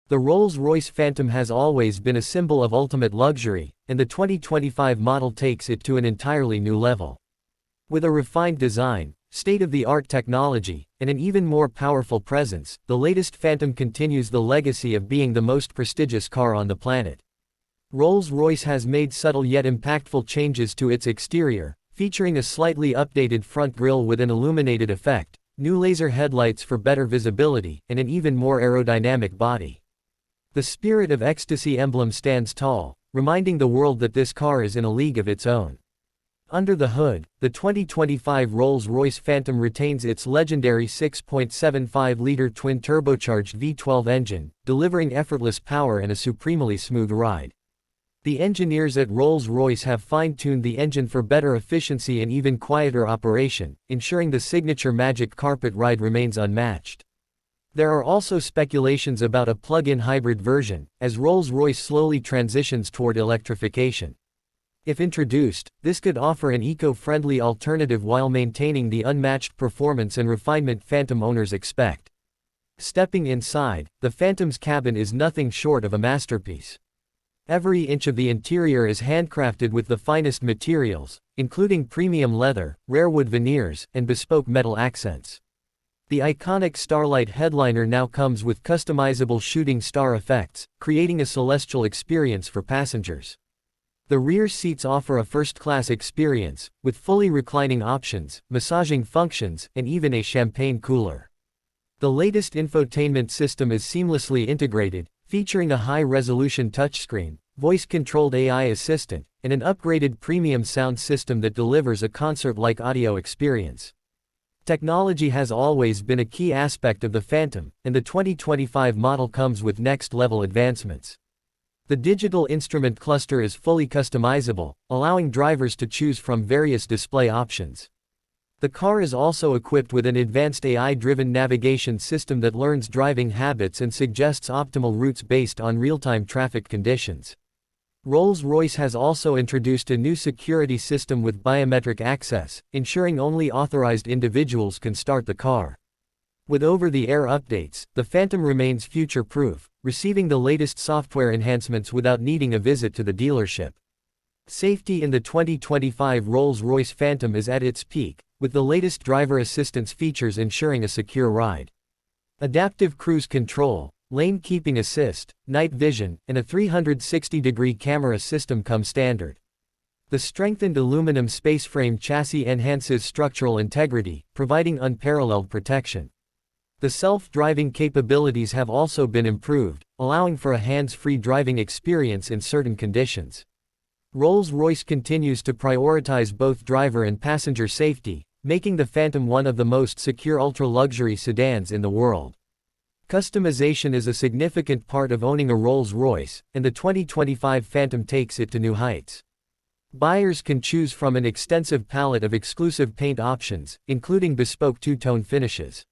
The Rolls-Royce Phantom has always been a symbol of ultimate luxury, and the 2025 model takes it to an entirely new level. With a refined design, state-of-the-art technology, and an even more powerful presence, the latest Phantom continues the legacy of being the most prestigious car on the planet. Rolls-Royce has made subtle yet impactful changes to its exterior, featuring a slightly updated front grille with an illuminated effect, new laser headlights for better visibility, and an even more aerodynamic body. The Spirit of Ecstasy emblem stands tall, reminding the world that this car is in a league of its own. Under the hood, the 2025 Rolls-Royce Phantom retains its legendary 6.75-liter twin-turbocharged V12 engine, delivering effortless power and a supremely smooth ride. The engineers at Rolls-Royce have fine-tuned the engine for better efficiency and even quieter operation, ensuring the signature magic carpet ride remains unmatched. There are also speculations about a plug-in hybrid version, as Rolls-Royce slowly transitions toward electrification. If introduced, this could offer an eco-friendly alternative while maintaining the unmatched performance and refinement Phantom owners expect. Stepping inside, the Phantom's cabin is nothing short of a masterpiece. Every inch of the interior is handcrafted with the finest materials, including premium leather, rare wood veneers, and bespoke metal accents. The iconic Starlight headliner now comes with customizable shooting star effects, creating a celestial experience for passengers. The rear seats offer a first-class experience, with fully reclining options, massaging functions, and even a champagne cooler. The latest infotainment system is seamlessly integrated, featuring a high-resolution touchscreen, voice-controlled AI assistant, and an upgraded premium sound system that delivers a concert-like audio experience. Technology has always been a key aspect of the Phantom, and the 2025 model comes with next-level advancements. The digital instrument cluster is fully customizable, allowing drivers to choose from various display options. The car is also equipped with an advanced AI-driven navigation system that learns driving habits and suggests optimal routes based on real-time traffic conditions. Rolls-Royce has also introduced a new security system with biometric access, ensuring only authorized individuals can start the car. With over-the-air updates, the Phantom remains future-proof, receiving the latest software enhancements without needing a visit to the dealership. Safety in the 2025 Rolls-Royce Phantom is at its peak, with the latest driver assistance features ensuring a secure ride. Adaptive cruise control, lane keeping assist, night vision, and a 360-degree camera system come standard. The strengthened aluminum spaceframe chassis enhances structural integrity, providing unparalleled protection. The self-driving capabilities have also been improved, allowing for a hands-free driving experience in certain conditions. Rolls-Royce continues to prioritize both driver and passenger safety, making the Phantom one of the most secure ultra-luxury sedans in the world. Customization is a significant part of owning a Rolls-Royce, and the 2025 Phantom takes it to new heights. Buyers can choose from an extensive palette of exclusive paint options, including bespoke two-tone finishes.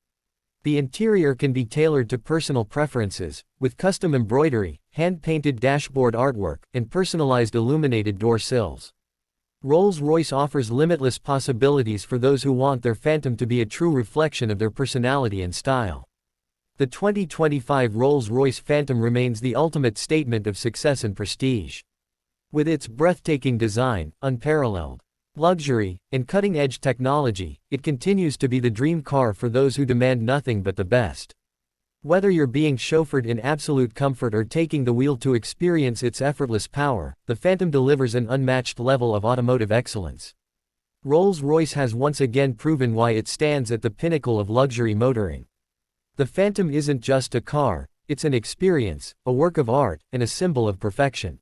The interior can be tailored to personal preferences, with custom embroidery, hand-painted dashboard artwork, and personalized illuminated door sills. Rolls-Royce offers limitless possibilities for those who want their Phantom to be a true reflection of their personality and style. The 2025 Rolls-Royce Phantom remains the ultimate statement of success and prestige. With its breathtaking design, unparalleled luxury, and cutting-edge technology, it continues to be the dream car for those who demand nothing but the best. Whether you're being chauffeured in absolute comfort or taking the wheel to experience its effortless power, the Phantom delivers an unmatched level of automotive excellence. Rolls-Royce has once again proven why it stands at the pinnacle of luxury motoring. The Phantom isn't just a car, it's an experience, a work of art, and a symbol of perfection.